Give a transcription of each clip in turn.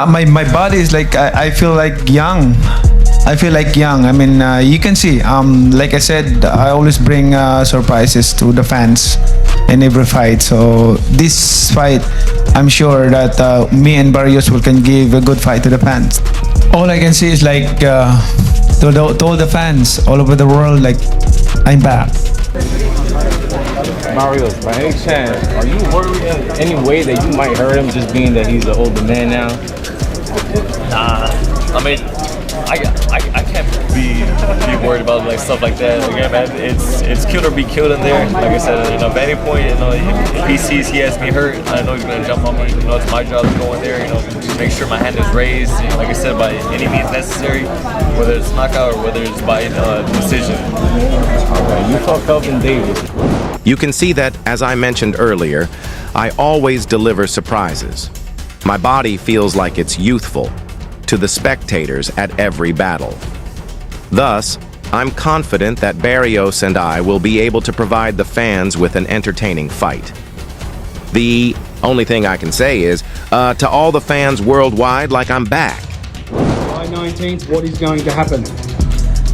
My body is like I feel like young. I feel like young. I mean, you can see. Like I said, I always bring surprises to the fans in every fight. So this fight, I'm sure that me and Barrios can give a good fight to the fans. All I can see is like to all the fans all over the world, like I'm back. Mario, by any chance, are you worried in any way that you might hurt him, just being that he's an older man now? Nah, I mean, I can't be worried about like stuff like that. Again, man, it's kill or be killed in there. Like I said, at any point, if he sees he has me hurt, I know he's gonna jump on me. It's my job to go in there, make sure my hand is raised. Like I said, by any means necessary, whether it's knockout or whether it's by decision. Okay, you fought Kelvin Davis. You can see that, as I mentioned earlier, I always deliver surprises. My body feels like it's youthful to the spectators at every battle. Thus, I'm confident that Barrios and I will be able to provide the fans with an entertaining fight. The only thing I can say is, to all the fans worldwide, like I'm back. July 19th, what is going to happen?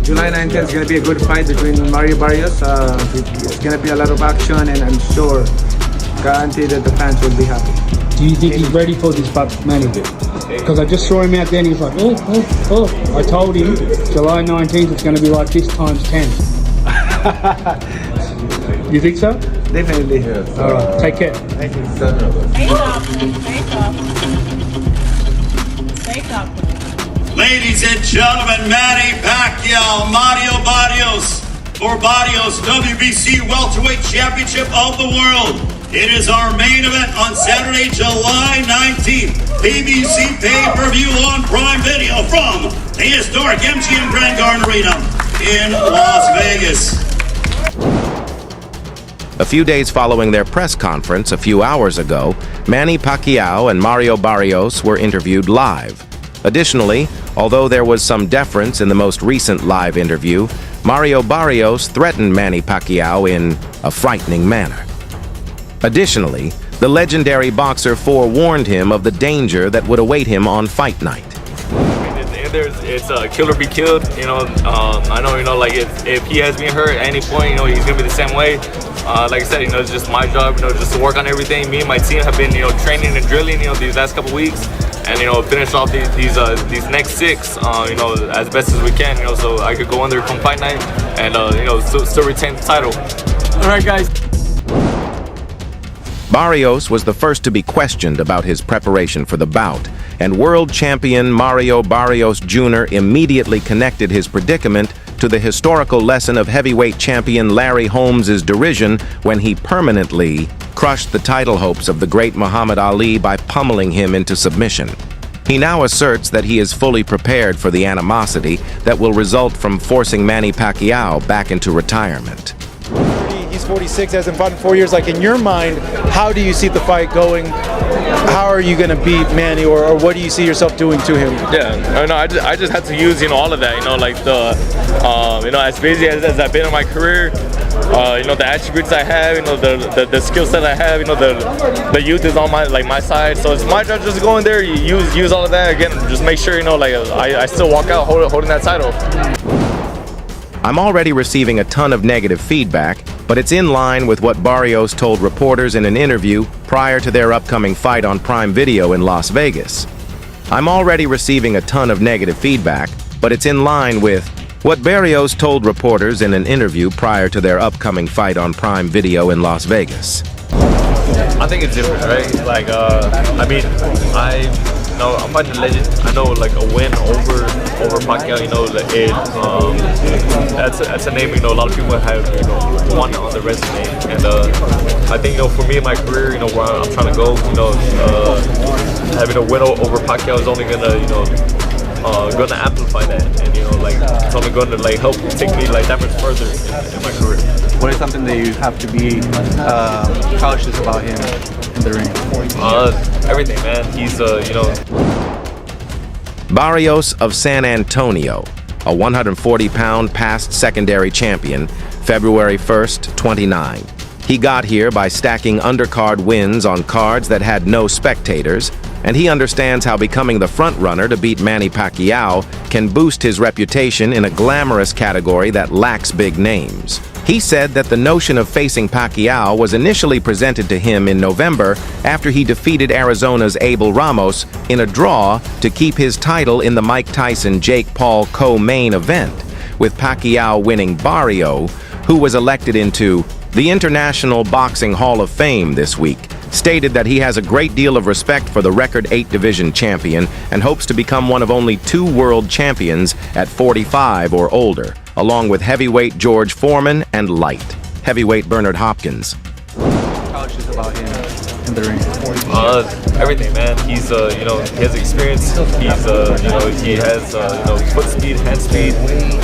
July 19th is going to be a good fight between Mario Barrios. It's going to be a lot of action, and I'm sure, guaranteed that the fans will be happy. Do you think he's ready for this fight, Manny? Because I just saw him out there and he's like, oh. I told him July 19th it's going to be like this times 10. You think so? Definitely. Yes. All right, take care. Thank you. Face up. Ladies and gentlemen, Manny Pacquiao, Mario Barrios, for Barrios WBC Welterweight Championship of the World. It is our main event on Saturday, July 19th. PBC pay-per-view on Prime Video from the historic MGM Grand Garden Arena in Las Vegas. A few days following their press conference a few hours ago, Manny Pacquiao and Mario Barrios were interviewed live. Additionally, although there was some deference in the most recent live interview, Mario Barrios threatened Manny Pacquiao in a frightening manner. Additionally, the legendary boxer forewarned him of the danger that would await him on fight night. It's kill or be killed. I know. Like if he has me hurt at any point, he's gonna be the same way. Like I said, it's just my job, just to work on everything. Me and my team have been, training and drilling, these last couple weeks, and finish off these next 6, as best as we can, so I could go in there come fight night and still retain the title. All right, guys. Barrios was the first to be questioned about his preparation for the bout, and world champion Mario Barrios Jr. immediately connected his predicament to the historical lesson of heavyweight champion Larry Holmes' derision when he permanently crushed the title hopes of the great Muhammad Ali by pummeling him into submission. He now asserts that he is fully prepared for the animosity that will result from forcing Manny Pacquiao back into retirement. He's 46, hasn't fought in 4 years. Like, in your mind, how do you see the fight going? How are you going to beat Manny, or what do you see yourself doing to him? Yeah, I just had to use, all of that, like the, as busy as I've been in my career, the attributes I have, the skill set I have, the youth is on my side. So it's my job just to go in there, use all of that again, just make sure, I still walk out holding that title. I'm already receiving a ton of negative feedback, but it's in line with what Barrios told reporters in an interview prior to their upcoming fight on Prime Video in Las Vegas. I'm already receiving a ton of negative feedback, but it's in line with what Barrios told reporters in an interview prior to their upcoming fight on Prime Video in Las Vegas. I think it's different, right? I'm fighting a legend. I know, a win over Pacquiao, that's a name, a lot of people have, won on the resume. And I think, for me in my career, where I'm trying to go, having a win over Pacquiao is only gonna amplify that, and it's only gonna help take me that much further in my career. What is something that you have to be cautious about him in the ring? Everything, man. He's Barrios of San Antonio, a 140-pound past secondary champion, February 1st, 29. He got here by stacking undercard wins on cards that had no spectators, and he understands how becoming the front-runner to beat Manny Pacquiao can boost his reputation in a glamorous category that lacks big names. He said that the notion of facing Pacquiao was initially presented to him in November after he defeated Arizona's Abel Ramos in a draw to keep his title in the Mike Tyson-Jake Paul co-main event, with Pacquiao winning Barrio, who was elected into the International Boxing Hall of Fame this week, stated that he has a great deal of respect for the record 8 division champion and hopes to become one of only 2 world champions at 45 or older, along with heavyweight George Foreman and light heavyweight Bernard Hopkins. Couches about him in the ring. Everything, man. He's, you know, he has experience. He's, you know, he has, you know, foot speed, hand speed.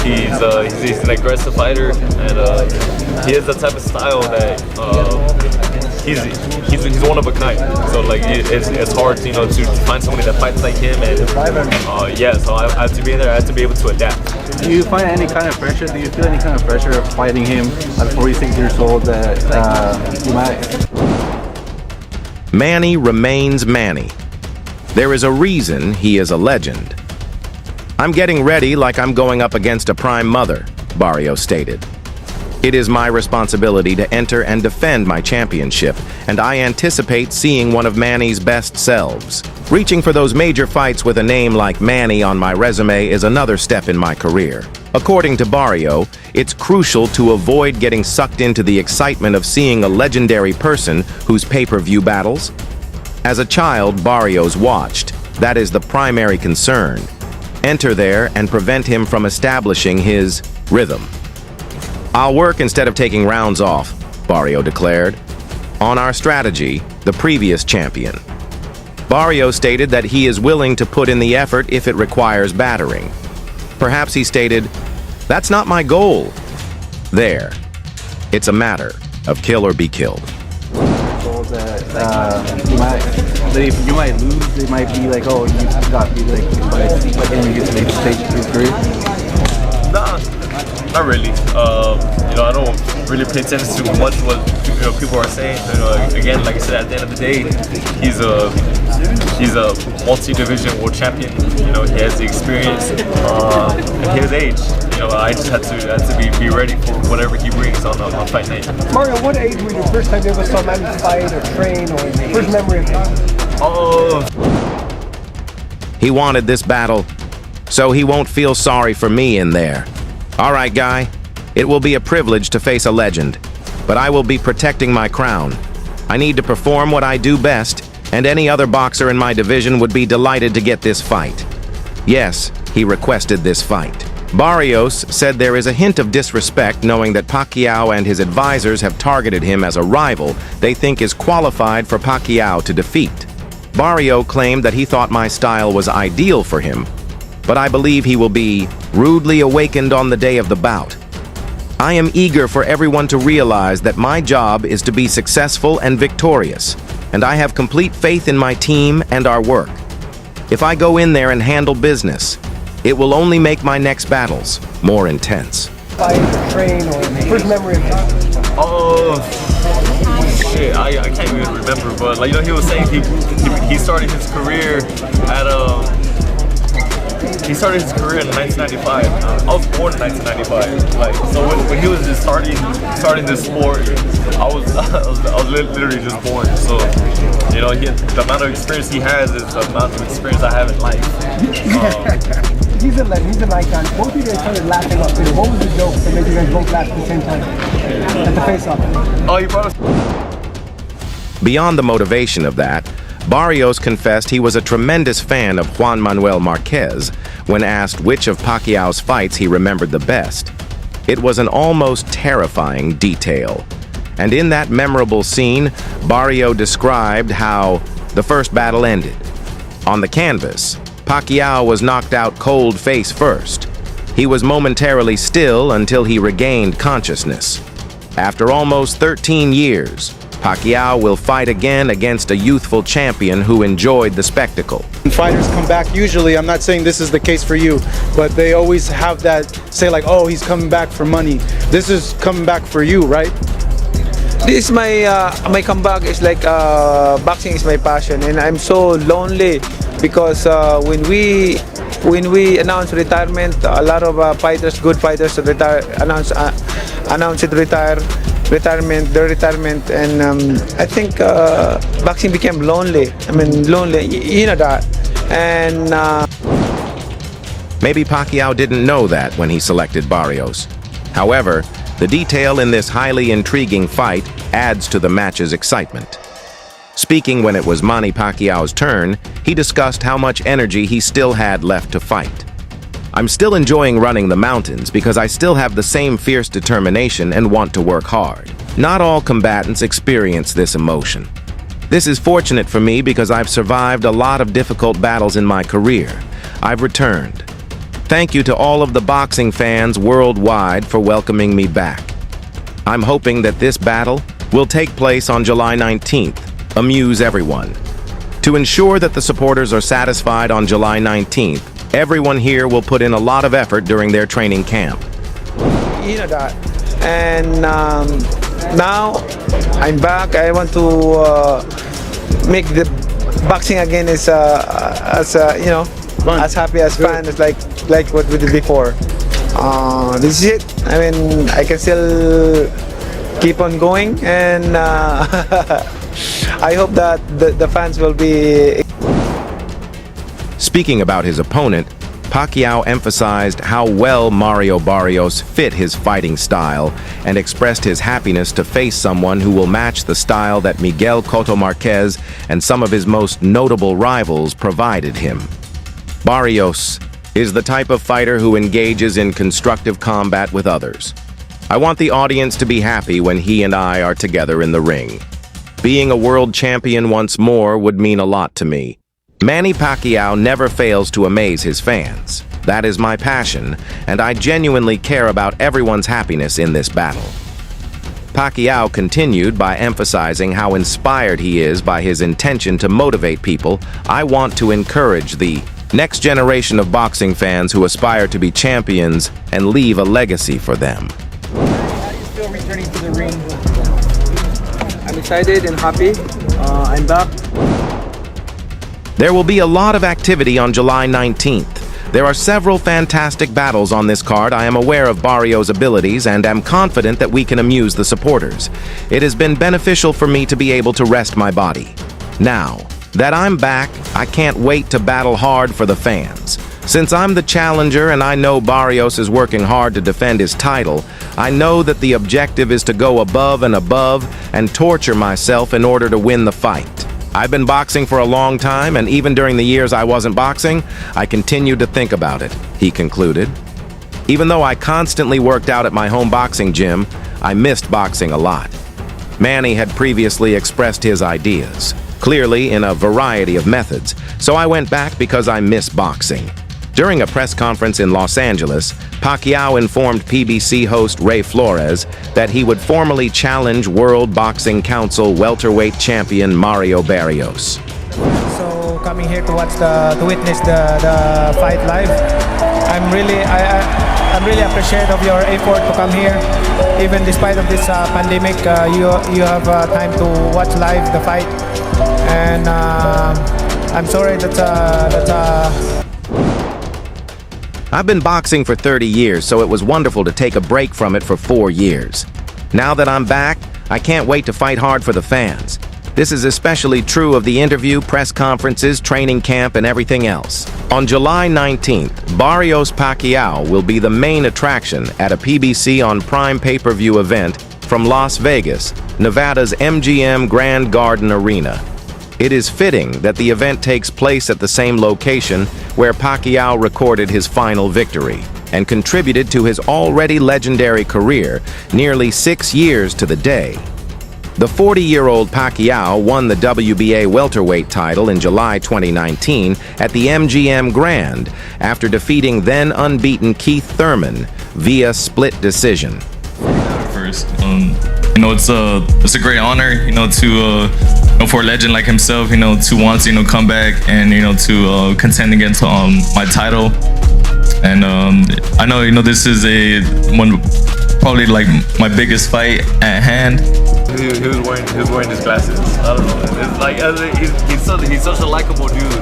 He's an aggressive fighter, and he has that type of style that he's one of a kind. So like it's hard, you know, to find somebody that fights like him. And yeah, so I have to be in there. I have to be able to adapt. Do you find any kind of pressure? Do you feel any kind of pressure of fighting him at 46 years old that you might? Manny remains Manny. There is a reason he is a legend. I'm getting ready like I'm going up against a prime mother, Barrios stated. It is my responsibility to enter and defend my championship, and I anticipate seeing one of Manny's best selves. Reaching for those major fights with a name like Manny on my resume is another step in my career. According to Barrio, it's crucial to avoid getting sucked into the excitement of seeing a legendary person whose pay-per-view battles. As a child, Barrios watched. That is the primary concern. Enter there and prevent him from establishing his rhythm. I'll work instead of taking rounds off, Barrio declared. On our strategy, the previous champion. Barrio stated that he is willing to put in the effort if it requires battering. Perhaps he stated, "That's not my goal." There. It's a matter of kill or be killed. You might lose. They might be like, "Oh, you got beat like when you get to the stage of your career." Nah, not really. You know, I don't really pay attention to much what people are saying. You know, again, like I said, at the end of the day, he's a multi-division world champion. You know, he has the experience and his age. You know, I just had to be ready for whatever he brings on fight night. Mario, what age was your first time you ever saw Manny fight or train, or first memory of him? He wanted this battle, so he won't feel sorry for me in there. All right, guy. It will be a privilege to face a legend, but I will be protecting my crown. I need to perform what I do best, and any other boxer in my division would be delighted to get this fight. Yes, he requested this fight. Barrios said there is a hint of disrespect knowing that Pacquiao and his advisors have targeted him as a rival they think is qualified for Pacquiao to defeat. Barrio claimed that he thought my style was ideal for him, but I believe he will be rudely awakened on the day of the bout. I am eager for everyone to realize that my job is to be successful and victorious, and I have complete faith in my team and our work. If I go in there and handle business, it will only make my next battles more intense. Fight or train, or first memory of him? Shit, I can't even remember, but like, you know, he was saying he started his career at he started his career in 1995. I was born in 1995. Like, so when he was just starting this sport, I was literally just born. So, you know, the amount of experience he has is the amount of experience I have in life. He's a legend. He's an icon. Both of you guys started laughing up there. What was the joke that made you guys both laugh at the same time at the face-off? Oh, you brought us. Beyond the motivation of that, Barrios confessed he was a tremendous fan of Juan Manuel Marquez when asked which of Pacquiao's fights he remembered the best. It was an almost terrifying detail. And in that memorable scene, Barrio described how the first battle ended. On the canvas, Pacquiao was knocked out cold face first. He was momentarily still until he regained consciousness. After almost 13 years, Pacquiao will fight again against a youthful champion who enjoyed the spectacle. When fighters come back, usually, I'm not saying this is the case for you, but they always have that, say like, oh, he's coming back for money. This is coming back for you, right? This is my comeback is like boxing is my passion, and I'm so lonely because when we announce retirement, a lot of fighters, good fighters, announce their retirement, and I think boxing became lonely. I mean, lonely, you know that, and. Maybe Pacquiao didn't know that when he selected Barrios. However, the detail in this highly intriguing fight adds to the match's excitement. Speaking when it was Manny Pacquiao's turn, he discussed how much energy he still had left to fight. "I'm still enjoying running the mountains because I still have the same fierce determination and want to work hard. Not all combatants experience this emotion. This is fortunate for me because I've survived a lot of difficult battles in my career. I've returned. Thank you to all of the boxing fans worldwide for welcoming me back. I'm hoping that this battle will take place on July 19th. Amuse everyone. To ensure that the supporters are satisfied on July 19th, everyone here will put in a lot of effort during their training camp." You know that, and now I'm back. I want to make the boxing again as you know, as happy as fun as like what we did before. This is it. I mean, I can still keep on going, and I hope that the fans will be. Speaking about his opponent, Pacquiao emphasized how well Mario Barrios fit his fighting style and expressed his happiness to face someone who will match the style that Miguel Cotto Marquez and some of his most notable rivals provided him. Barrios is the type of fighter who engages in constructive combat with others. I want the audience to be happy when he and I are together in the ring. Being a world champion once more would mean a lot to me. Manny Pacquiao never fails to amaze his fans. That is my passion, and I genuinely care about everyone's happiness in this battle. Pacquiao continued by emphasizing how inspired he is by his intention to motivate people. "I want to encourage the next generation of boxing fans who aspire to be champions and leave a legacy for them." How do you feel returning to the ring? I'm excited and happy. I'm back. There will be a lot of activity on July 19th. There are several fantastic battles on this card. I am aware of Barrios' abilities and am confident that we can amuse the supporters. It has been beneficial for me to be able to rest my body. Now that I'm back, I can't wait to battle hard for the fans. Since I'm the challenger and I know Barrios is working hard to defend his title, I know that the objective is to go above and torture myself in order to win the fight. I've been boxing for a long time, and even during the years I wasn't boxing, I continued to think about it, he concluded. Even though I constantly worked out at my home boxing gym, I missed boxing a lot. Manny had previously expressed his ideas, clearly in a variety of methods, so I went back because I miss boxing. During a press conference in Los Angeles, Pacquiao informed PBC host Ray Flores that he would formally challenge World Boxing Council welterweight champion Mario Barrios. So coming here to witness the fight live, I'm really appreciative of your effort to come here. Even despite of this pandemic, you have time to watch live the fight, and I'm sorry that. I've been boxing for 30 years, so it was wonderful to take a break from it for 4 years. Now that I'm back, I can't wait to fight hard for the fans. This is especially true of the interview, press conferences, training camp, and everything else. On July 19th, Barrios Pacquiao will be the main attraction at a PBC on Prime pay-per-view event from Las Vegas, Nevada's MGM Grand Garden Arena. It is fitting that the event takes place at the same location where Pacquiao recorded his final victory and contributed to his already legendary career nearly 6 years to the day. The 40-year-old Pacquiao won the WBA welterweight title in July 2019 at the MGM Grand after defeating then unbeaten Keith Thurman via split decision. First, it's a great honor, to for a legend like himself, to want to come back and to contend against my title. And I know this is probably like my biggest fight at hand. he was wearing his glasses. I don't know. It's like he's such a likable dude.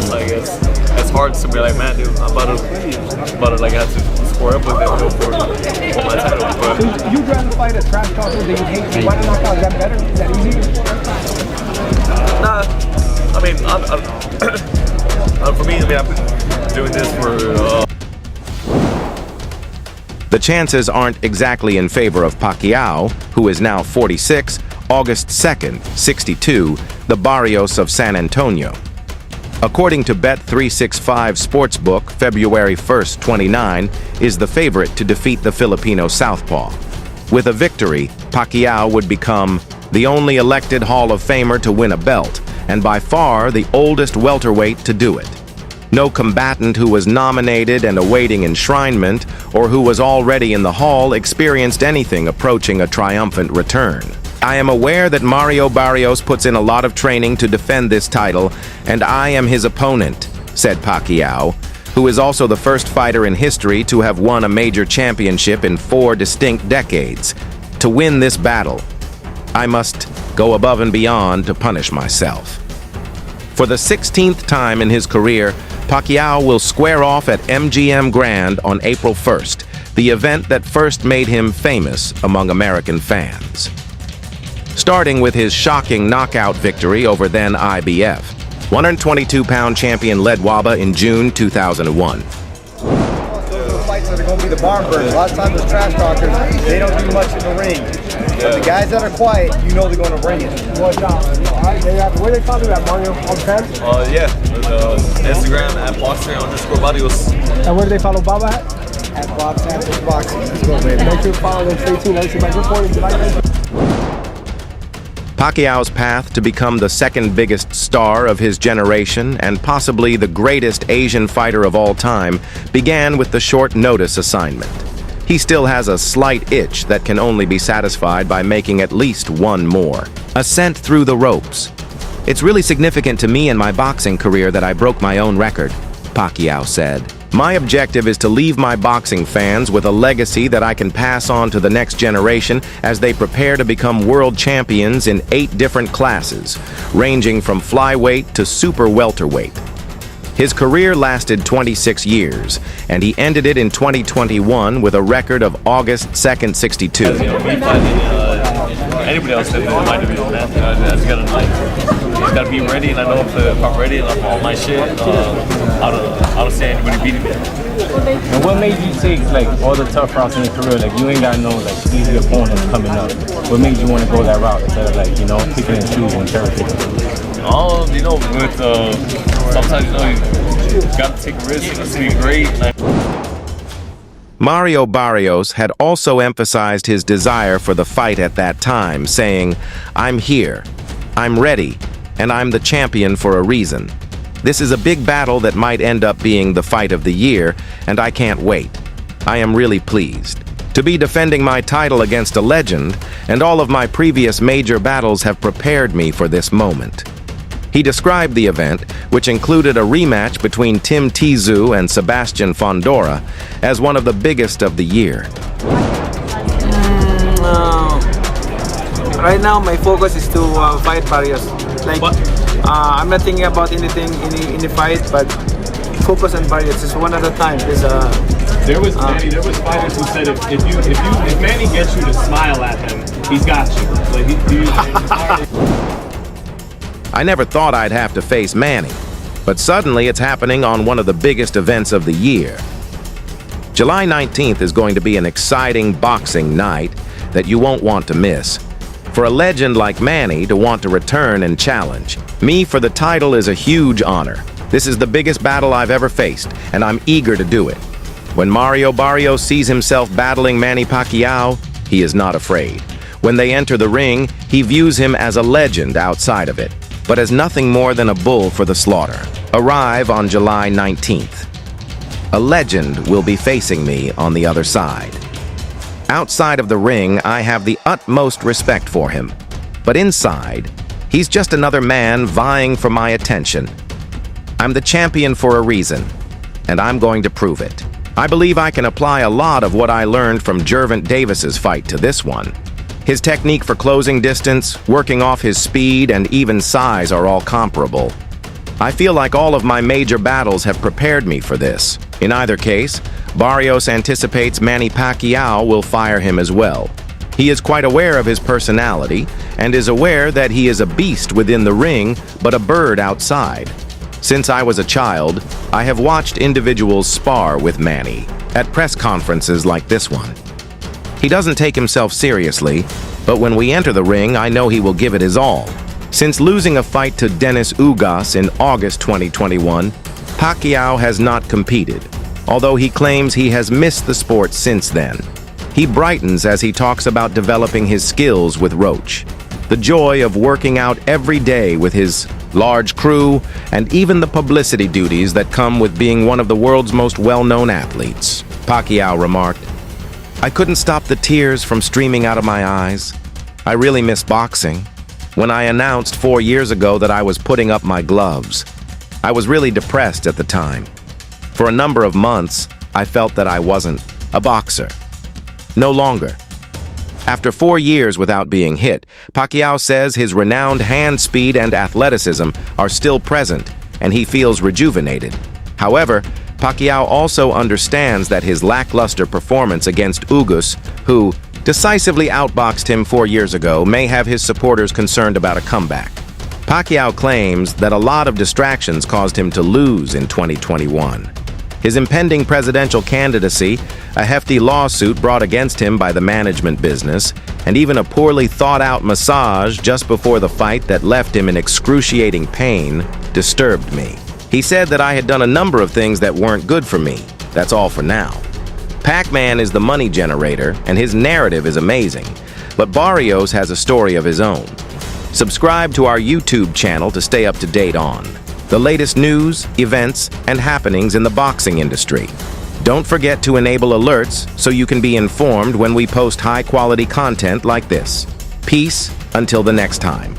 Like it's hard to be like, man, dude, I'm about to like have to square up with him, you know, for my title. But So you'd rather fight a trash talker than you hate? Why not knock out? Is that better? Is that easier? nah, I mean, for me, I mean, I've been doing this for. The chances aren't exactly in favor of Pacquiao, who is now 46, August 2nd, 62, the Barrios of San Antonio. According to Bet365 Sportsbook, February 1st, 29, is the favorite to defeat the Filipino southpaw. With a victory, Pacquiao would become the only elected Hall of Famer to win a belt, and by far the oldest welterweight to do it. No combatant who was nominated and awaiting enshrinement, or who was already in the hall, experienced anything approaching a triumphant return. I am aware that Mario Barrios puts in a lot of training to defend this title, and I am his opponent, said Pacquiao, who is also the first fighter in history to have won a major championship in 4 distinct decades. To win this battle, I must go above and beyond to punish myself. For the 16th time in his career, Pacquiao will square off at MGM Grand on April 1st, the event that first made him famous among American fans. Starting with his shocking knockout victory over then IBF, 122-pound champion Led Waba in June 2001. Those fights that are going to be the barn burners. A lot of times those trash talkers, they don't do much in the ring. But the guys that are quiet, you know they're going to bring it. Where they call you at, Mario? On fans? Yeah, Instagram at boxer_barrios. And where do they follow Baba at? At Bob Santos Boxing. Let's go, baby. Make sure to follow them. Stay tuned. Everything by reporting July 19th. Pacquiao's path to become the second biggest star of his generation and possibly the greatest Asian fighter of all time began with the short notice assignment. He still has a slight itch that can only be satisfied by making at least one more. Ascent through the ropes. It's really significant to me in my boxing career that I broke my own record, Pacquiao said. My objective is to leave my boxing fans with a legacy that I can pass on to the next generation as they prepare to become world champions in 8 different classes, ranging from flyweight to super welterweight. His career lasted 26 years, and he ended it in 2021 with a record of August 2nd, 62. You know, me fighting anybody else in my division, man. I just gotta be ready, and I know if I'm ready, I'm on my shit. I don't see anybody beating me. And what made you take like all the tough routes in your career? Like you ain't got no like easy opponents coming up. What made you want to go that route instead of like, you know, picking and choosing territory? You know, with sometimes you gotta take risks to be great. Mario Barrios had also emphasized his desire for the fight at that time, saying, "I'm here, I'm ready, and I'm the champion for a reason. This is a big battle that might end up being the fight of the year, and I can't wait. I am really pleased to be defending my title against a legend, and all of my previous major battles have prepared me for this moment." He described the event, which included a rematch between Tim Tszyu and Sebastian Fondora, as one of the biggest of the year. Right now, my focus is to fight Barrios. Like, I'm not thinking about anything in the fight, but focus on Barrios. Just one at a time. There was fighters who said if Manny gets you to smile at him, he's got you. Like I never thought I'd have to face Manny, but suddenly it's happening on one of the biggest events of the year. July 19th is going to be an exciting boxing night that you won't want to miss. For a legend like Manny to want to return and challenge me for the title is a huge honor. This is the biggest battle I've ever faced, and I'm eager to do it. When Mario Barrios sees himself battling Manny Pacquiao, he is not afraid. When they enter the ring, he views him as a legend outside of it, but as nothing more than a bull for the slaughter. Arrive on July 19th. A legend will be facing me on the other side. Outside of the ring, I have the utmost respect for him. But inside, he's just another man vying for my attention. I'm the champion for a reason, and I'm going to prove it. I believe I can apply a lot of what I learned from Gervonta Davis's fight to this one. His technique for closing distance, working off his speed, and even size are all comparable. I feel like all of my major battles have prepared me for this. In either case, Barrios anticipates Manny Pacquiao will fire him as well. He is quite aware of his personality and is aware that he is a beast within the ring but a bird outside. Since I was a child, I have watched individuals spar with Manny at press conferences like this one. He doesn't take himself seriously, but when we enter the ring, I know he will give it his all. Since losing a fight to Dennis Ugas in August 2021, Pacquiao has not competed, although he claims he has missed the sport since then. He brightens as he talks about developing his skills with Roach, the joy of working out every day with his large crew, and even the publicity duties that come with being one of the world's most well-known athletes. Pacquiao remarked, "I couldn't stop the tears from streaming out of my eyes. I really miss boxing. When I announced 4 years ago that I was putting up my gloves, I was really depressed at the time. For a number of months, I felt that I wasn't a boxer. No longer." After 4 years without being hit, Pacquiao says his renowned hand speed and athleticism are still present, and he feels rejuvenated. However, Pacquiao also understands that his lackluster performance against Ugas, who decisively outboxed him 4 years ago, may have his supporters concerned about a comeback. Pacquiao claims that a lot of distractions caused him to lose in 2021. His impending presidential candidacy, a hefty lawsuit brought against him by the management business, and even a poorly thought-out massage just before the fight that left him in excruciating pain, disturbed me. He said that I had done a number of things that weren't good for me. That's all for now. Pac-Man is the money generator, and his narrative is amazing, but Barrios has a story of his own. Subscribe to our YouTube channel to stay up to date on the latest news, events, and happenings in the boxing industry. Don't forget to enable alerts so you can be informed when we post high-quality content like this. Peace until the next time.